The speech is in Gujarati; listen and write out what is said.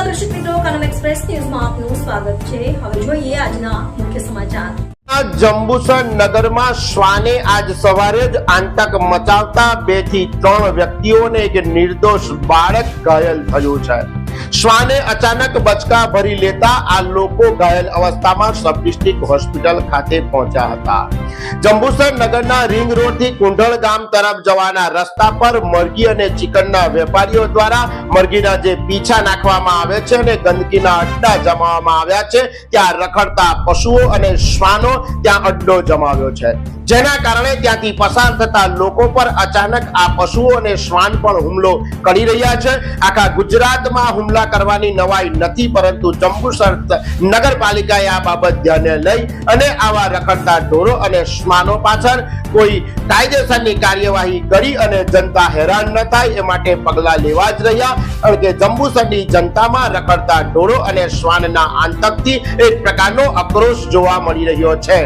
નમસ્કાર દર્શક મિત્રો, કનમ એક્સપ્રેસ ન્યૂઝમાં આપનું સ્વાગત છે। હવે જોઈએ આજના મુખ્ય સમાચાર। જંબુસર નગરમાં શ્વાને આજ સવારે જ આતંક મચાવતા 2 થી 3 વ્યક્તિઓને એક નિર્દોષ બાળક ઘાયલ થયું છે। શ્વાને અચાનક બચકા ભરી લેતા આ લોકો ઘાયલ અવસ્થામાં સબ ડિસ્ટ્રિક્ટ હોસ્પિટલ ખાતે પહોંચ્યા હતા। જંબુસર નગરના રિંગ રોડ થી કુંઢળ ગામ તરફ જવાના રસ્તા પર મરઘી અને ચિકનના વેપારીઓ દ્વારા મરઘીના જે પીછા નાખવામાં આવે છે અને ગંદકીના અડ્ડા જમાવવામાં આવ્યા છે, ત્યાં રખડતા પશુઓ અને શ્વાનો ત્યાં અડ્ડો જમાવ્યો છે, જેના કારણે ત્યાંથી પસાર થતા લોકો પર અચાનક આ પશુઓ અને શ્વાન પણ હુમલો કરી રહ્યા છે। આખા ગુજરાતમાં હુમલા કરવાની નવાઈ નથી, પરંતુ જંબુસર નગરપાલિકાએ આ બાબત ધ્યાને લઈ અને આવા રખડતા ઢોરો અને શ્વાનો પાછળ કોઈ કાયદેસરની કાર્યવાહી કરી અને જનતા હેરાન ન થાય એ માટે પગલા લેવા જ રહ્યા। કારણ કે જંબુસરની જનતામાં રખડતા ઢોરો અને શ્વાનના આતંકથી એક પ્રકારનો આક્રોશ જોવા મળી રહ્યો છે।